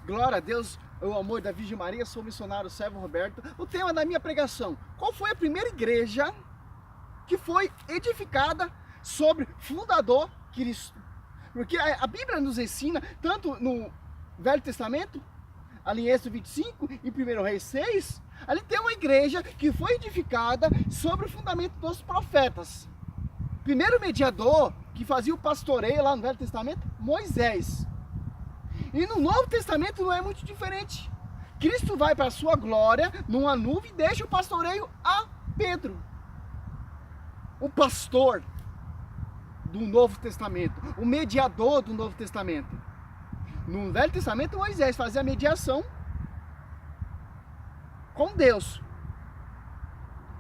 Glória a Deus, o amor da Virgem Maria, sou o missionário Servo Roberto. O tema da minha pregação: qual foi a primeira igreja que foi edificada sobre fundador Cristo? Porque a Bíblia nos ensina, tanto no Velho Testamento, ali em Êxodo 25 e 1 Reis 6, ali tem uma igreja que foi edificada sobre o fundamento dos profetas. Primeiro mediador que fazia o pastoreio lá no Velho Testamento, Moisés. E no Novo Testamento não é muito diferente. Cristo vai para a sua glória numa nuvem e deixa o pastoreio a Pedro, o pastor do Novo Testamento, o mediador do Novo Testamento. No Velho Testamento, Moisés fazia a mediação com Deus.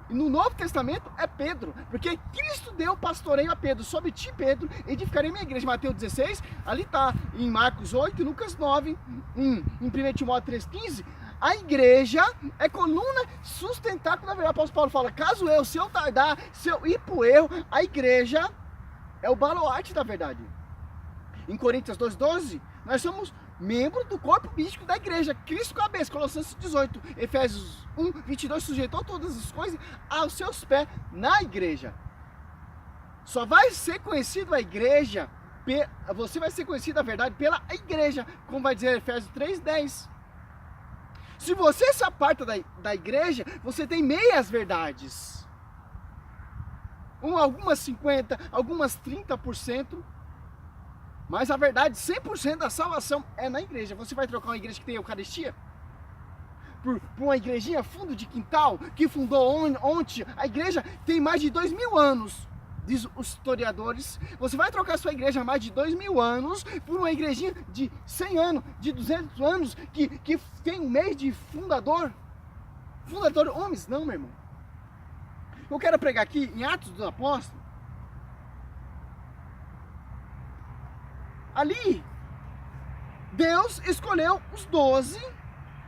E no Novo Testamento é Pedro, porque Cristo deu pastoreio a Pedro. Sobre ti, Pedro, edificarei minha igreja. Mateus 16, ali está, em Marcos 8, Lucas 9, em 1 Timóteo 3,15. A igreja é coluna sustentável da verdade. O apóstolo Paulo fala: caso eu, se eu tardar, se eu ir para o erro, a igreja é o baluarte da verdade. Em Coríntios 2,12, nós somos membro do corpo místico da igreja, Cristo cabeça. Colossenses 18, Efésios 1, 22, sujeitou todas as coisas aos seus pés na igreja. Só vai ser conhecido a igreja, você vai ser conhecido a verdade pela igreja, como vai dizer Efésios 3,10. Se você se aparta da igreja, você tem meias verdades. Algumas 50%, algumas 30%. Mas a verdade, 100% da salvação é na igreja. Você vai trocar uma igreja que tem Eucaristia por uma igrejinha fundo de quintal, que fundou ontem? A igreja tem mais de 2000 anos, diz os historiadores. Você vai trocar sua igreja há mais de 2000 anos por uma igrejinha de 100 anos, de 200 anos, que tem um mês de fundador? Fundador homens? Não, meu irmão. Eu quero pregar aqui em Atos dos Apóstolos. Ali, Deus escolheu os 12,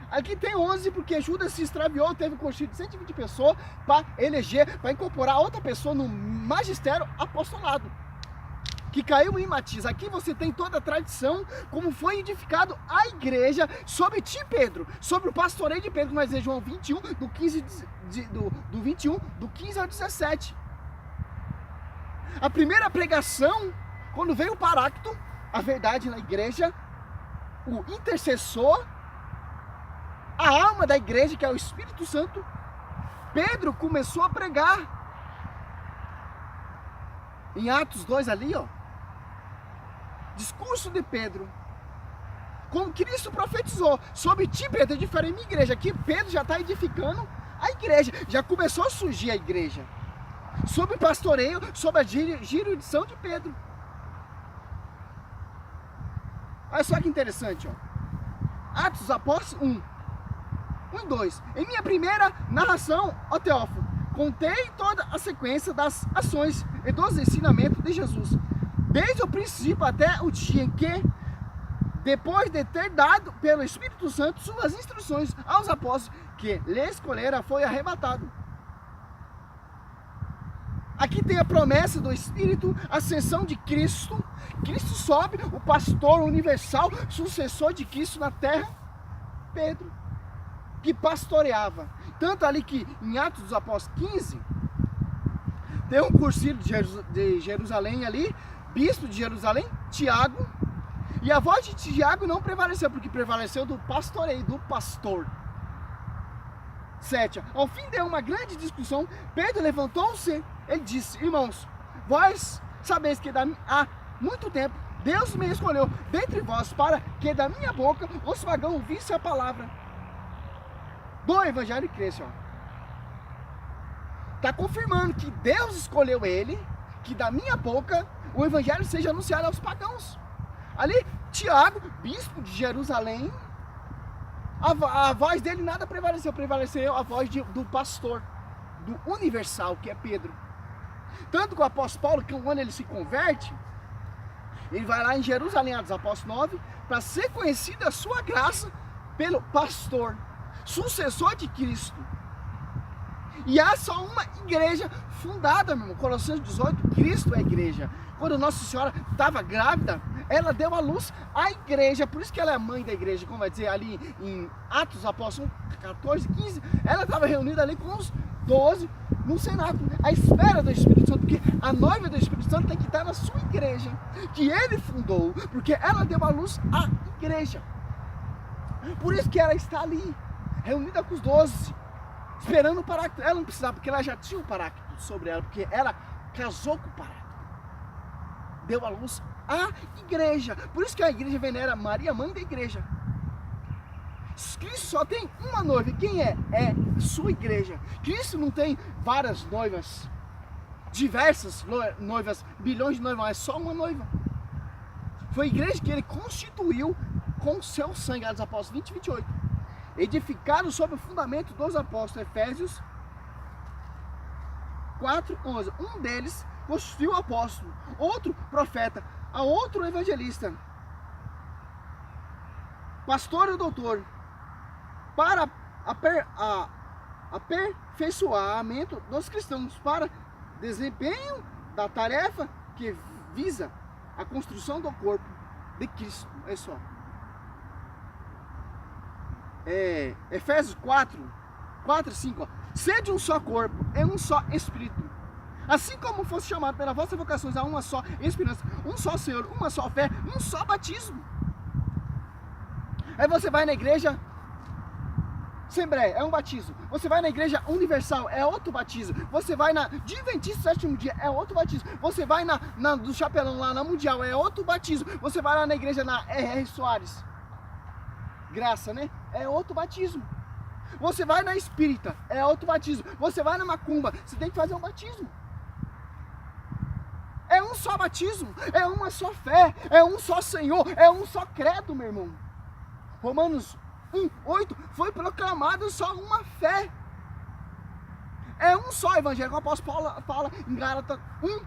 aqui tem 11 porque Judas se extraviou, teve um conselho de 120 pessoas para eleger, para incorporar outra pessoa no magistério apostolado, que caiu em Matias. Aqui você tem toda a tradição, como foi edificado a igreja sobre ti, Pedro, sobre o pastoreio de Pedro, mas é João 21, do 21, do 15 ao 17. A primeira pregação, quando veio o Paráclito, a verdade na igreja, o intercessor, a alma da igreja, que é o Espírito Santo, Pedro começou a pregar. Em Atos 2 ali, ó, discurso de Pedro, como Cristo profetizou: sobre ti, Pedro, edificarei minha igreja. Aqui Pedro já está edificando a igreja, já começou a surgir a igreja, sobre o pastoreio, sobre a jurisdição de Pedro. Olha só que interessante, ó. Atos dos Apóstolos 1 e 2. Em minha primeira narração, ó Teófilo, contei toda a sequência das ações e dos ensinamentos de Jesus, desde o princípio até o dia em que, depois de ter dado pelo Espírito Santo suas instruções aos apóstolos que lhe escolheram, foi arrebatado. Aqui tem a promessa do Espírito, a ascensão de Cristo. Cristo sobe, o pastor universal, sucessor de Cristo na terra, Pedro, que pastoreava. Tanto ali que em Atos dos Apóstolos 15, tem um cursilho de Jerusalém ali, bispo de Jerusalém, Tiago, e a voz de Tiago não prevaleceu, porque prevaleceu do pastoreio, do pastor. 7. Ao fim de uma grande discussão, Pedro levantou-se. Ele disse: irmãos, vós sabeis que há muito tempo Deus me escolheu dentre vós para que da minha boca os pagãos ouvissem a palavra do evangelho e cresçam. Está confirmando que Deus escolheu ele, que da minha boca o evangelho seja anunciado aos pagãos. Ali, Tiago, bispo de Jerusalém, a voz dele nada prevaleceu a voz do pastor, do universal, que é Pedro. Tanto que o apóstolo Paulo, que quando ele se converte, ele vai lá em Jerusalém, Atos dos Apóstolos 9, para ser conhecida a sua graça pelo pastor, sucessor de Cristo. E há só uma igreja fundada, meu irmão. Colossenses 18, Cristo é a igreja. Quando Nossa Senhora estava grávida, ela deu à luz a igreja, por isso que ela é a mãe da igreja, como vai dizer ali em Atos dos Apóstolos 14, 15, ela estava reunida ali com os 12 no cenáculo, à espera do Espírito Santo, porque a noiva do Espírito Santo tem que estar na sua igreja, que ele fundou, porque ela deu à luz a igreja. Por isso que ela está ali, reunida com os 12, esperando o Paráclito. Ela não precisava, porque ela já tinha o Paráclito sobre ela, porque ela casou com o Paráclito. Deu à luz a igreja. Por isso que a igreja venera Maria, mãe da igreja. Cristo só tem uma noiva. Quem é? É sua igreja. Cristo não tem várias noivas, diversas noivas, bilhões de noivas, é só uma noiva. Foi a igreja que ele constituiu com o seu sangue, Atos dos Apóstolos 20 e 28. Edificaram sobre o fundamento dos apóstolos, Efésios 4, 11. Um deles constituiu apóstolo, outro profeta, a outro evangelista, pastor e doutor, para aperfeiçoamento dos cristãos, para desempenho da tarefa que visa a construção do corpo de Cristo. É só. Efésios 4 e 5. Sede um só corpo, é um só espírito. Assim como fosse chamado pela vossa vocações a uma só esperança, um só Senhor, uma só fé, um só batismo. Aí você vai na igreja Assembleia, é um batismo. Você vai na igreja universal, é outro batismo. Você vai na Adventista Sétimo Dia, é outro batismo. Você vai na do Chapelão lá na Mundial, é outro batismo. Você vai lá na igreja na R.R. Soares, Graça, né? É outro batismo. Você vai na Espírita, é outro batismo. Você vai na Macumba, você tem que fazer um batismo. É um só batismo, é uma só fé, é um só Senhor, é um só credo, meu irmão. Romanos 1:8 foi proclamado só uma fé. É um só evangelho, como o apóstolo Paulo fala em Gálatas 1,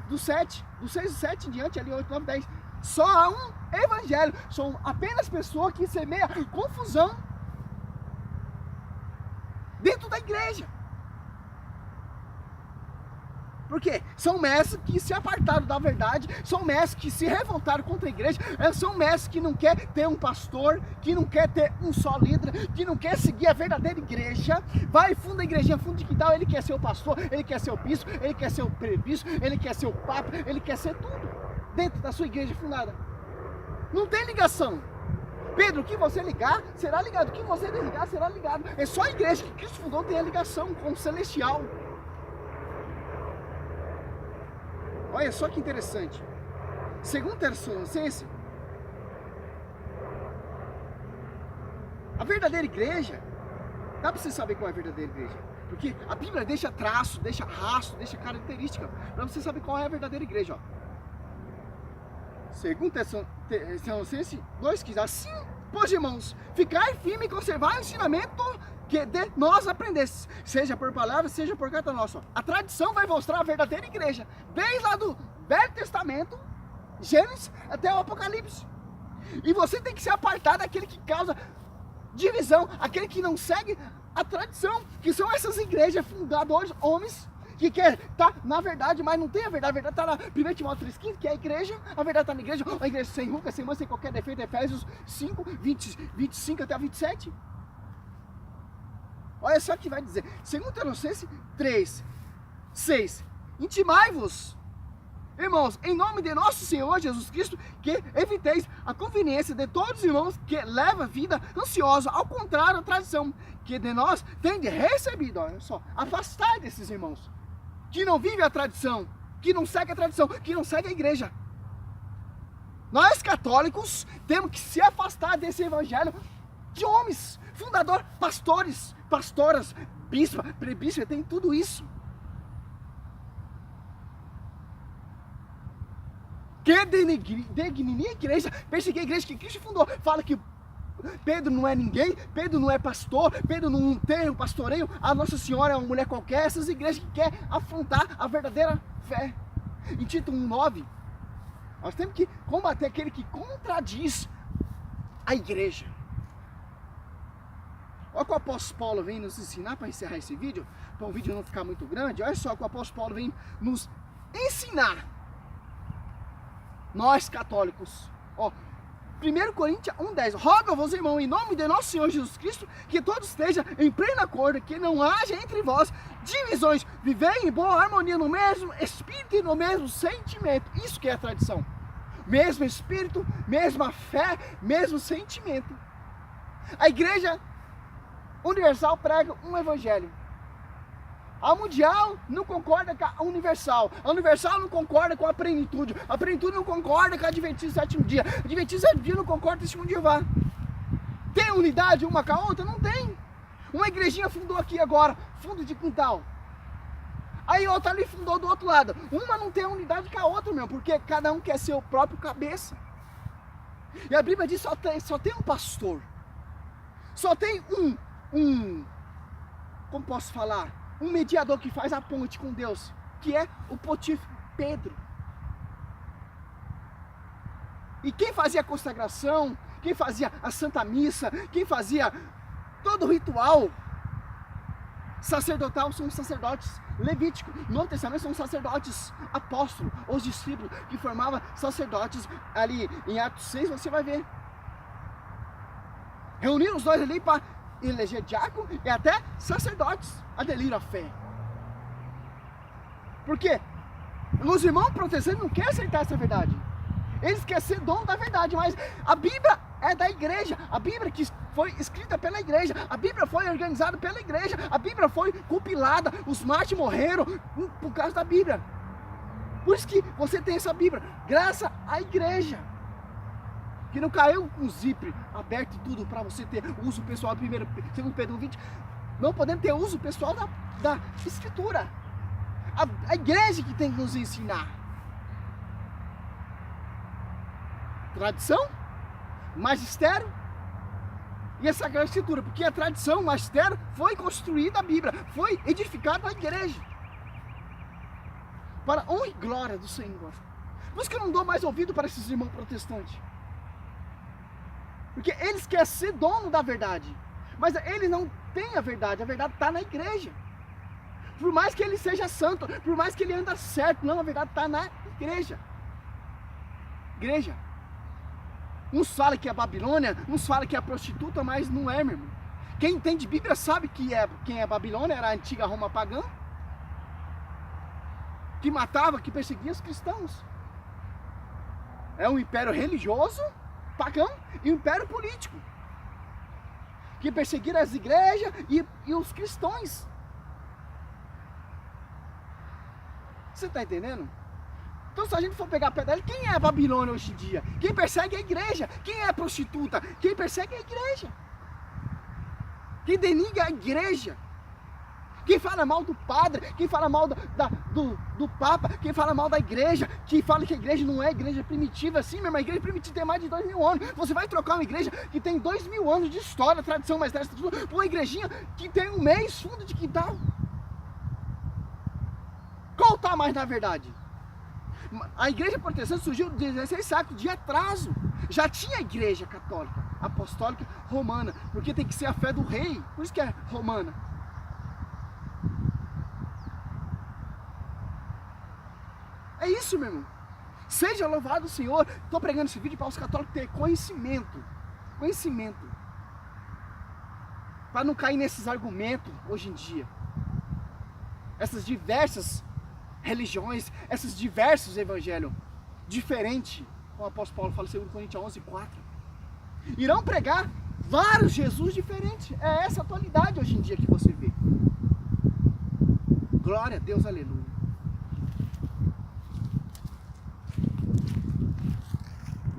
do 6 e 7 em diante, ali 8, 9, 10. Só há um evangelho, são apenas pessoas que semeiam confusão dentro da igreja. Por quê? São mestres que se apartaram da verdade, são mestres que se revoltaram contra a igreja, são mestres que não querem ter um pastor, que não quer ter um só líder, que não quer seguir a verdadeira igreja. Vai e funda a igrejinha, fundo de quintal, ele quer ser o pastor, ele quer ser o bispo, ele quer ser o presbítero, ele quer ser o papa, ele quer ser tudo dentro da sua igreja fundada. Não tem ligação. Pedro, o que você ligar, será ligado. O que você desligar, será ligado. É só a igreja que Cristo fundou tem a ligação com o celestial. Olha só que interessante. Segundo Tessalonicenses, a verdadeira igreja, dá para você saber qual é a verdadeira igreja? Porque a Bíblia deixa traço, deixa rastro, deixa característica, para você saber qual é a verdadeira igreja. Ó. Segundo Tessalonicenses 2:15, assim, pois irmãos, ficar firme e conservar o ensinamento que de nós aprendesses, seja por palavra, seja por carta nossa. A tradição vai mostrar a verdadeira igreja, desde lá do Velho Testamento, Gênesis, até o Apocalipse. E você tem que se apartar daquele que causa divisão, aquele que não segue a tradição, que são essas igrejas fundadoras, homens, que quer estar na verdade, mas não tem a verdade está na 1 Timóteo 3,15, que é a igreja, a verdade está na igreja, a igreja sem ruga, sem mancha, sem qualquer defeito, Efésios 5, 25 até 27. Olha só o que vai dizer, 2 Tessalonicenses 3, 6, intimai-vos, irmãos, em nome de nosso Senhor Jesus Cristo, que eviteis a conveniência de todos os irmãos que levam a vida ansiosa, ao contrário da tradição que de nós tem recebido. Olha só, afastai desses irmãos que não vivem a tradição, que não seguem a tradição, que não seguem a igreja. Nós católicos temos que se afastar desse evangelho de homens, fundador, pastores, pastoras, bispa, presbítero, tem tudo isso. Que denigrir a igreja, perseguir a igreja que Cristo fundou. Fala que Pedro não é ninguém, Pedro não é pastor, Pedro não tem um pastoreio, a Nossa Senhora é uma mulher qualquer. Essas igrejas que querem afrontar a verdadeira fé. Em Tito 1:9, nós temos que combater aquele que contradiz a igreja. Olha o que o apóstolo Paulo vem nos ensinar, para encerrar esse vídeo, para o vídeo não ficar muito grande. Olha só o que o apóstolo Paulo vem nos ensinar nós católicos. Ó, 1 Coríntios 1,10. Rogo-vos, irmão, em nome de nosso Senhor Jesus Cristo, que todos estejam em pleno acordo, que não haja entre vós divisões, vivei em boa harmonia no mesmo espírito e no mesmo sentimento. Isso que é a tradição. Mesmo espírito, mesma fé, mesmo sentimento. A Igreja Universal prega um evangelho. A mundial não concorda com a universal. A universal não concorda com a plenitude. A plenitude não concorda com a Adventista do sétimo dia. A Adventista do sétimo dia não concorda com o segundo dia. Tem unidade uma com a outra? Não tem. Uma igrejinha fundou aqui agora, fundo de quintal. Aí outra ali fundou do outro lado. Uma não tem unidade com a outra, meu, porque cada um quer ser o próprio cabeça. E a Bíblia diz que só tem um pastor. Só tem como posso falar? Um mediador que faz a ponte com Deus, que é o Pontífice Pedro. E quem fazia a consagração, quem fazia a Santa Missa, quem fazia todo o ritual sacerdotal são os sacerdotes levíticos. No Novo Testamento são os sacerdotes apóstolos, os discípulos que formavam sacerdotes. Ali em Atos 6 você vai ver. Reuniram os dois ali para eleger diácono e até sacerdotes aderiram à fé. Por quê? Os irmãos protestantes não querem aceitar essa verdade. Eles querem ser dono da verdade, mas a Bíblia é da igreja. A Bíblia que foi escrita pela igreja, a Bíblia foi organizada pela igreja, a Bíblia foi compilada, os mártires morreram por causa da Bíblia. Por isso que você tem essa Bíblia, graças à igreja. Que não caiu com o zíper aberto e tudo para você ter uso pessoal. 2 Pedro 20, não podemos ter uso pessoal da escritura. A igreja que tem que nos ensinar. Tradição, magistério e a Sagrada Escritura. Porque a tradição, o magistério foi construída a Bíblia, foi edificada a igreja. Para a honra e glória do Senhor. Por isso que eu não dou mais ouvido para esses irmãos protestantes. Porque eles querem ser dono da verdade. Mas eles não têm a verdade está na igreja. Por mais que ele seja santo, por mais que ele anda certo, não, a verdade está na igreja. Igreja. Uns falam que é Babilônia, uns falam que é prostituta, mas não é, meu irmão. Quem entende Bíblia sabe que quem é Babilônia era a antiga Roma pagã. Que matava, que perseguia os cristãos. É um império religioso, pagão, e um império político. Que perseguiram as igrejas e os cristãos. Você está entendendo? Então se a gente for pegar a pedra, quem é a Babilônia hoje em dia? Quem persegue é a igreja. Quem é a prostituta? Quem persegue é a igreja. Quem denigra a igreja. Quem fala mal do padre, quem fala mal do papa, quem fala mal da igreja, que fala que a igreja não é igreja primitiva, assim mesmo, a igreja primitiva tem mais de 2000 anos. Você vai trocar uma igreja que tem 2000 anos de história, tradição, mais por uma igrejinha que tem um mês fundo de quintal. Qual está mais na verdade? A igreja protestante surgiu 16 séculos de atraso. Já tinha a igreja católica, apostólica, romana, porque tem que ser a fé do rei, por isso que é romana. É isso, meu irmão. Seja louvado o Senhor. Estou pregando esse vídeo para os católicos terem conhecimento. Conhecimento. Para não cair nesses argumentos hoje em dia. Essas diversas religiões, esses diversos evangelhos diferentes, como o apóstolo Paulo fala em 2 Coríntios 11:4, irão pregar vários Jesus diferentes. É essa a atualidade hoje em dia que você vê. Glória a Deus, aleluia.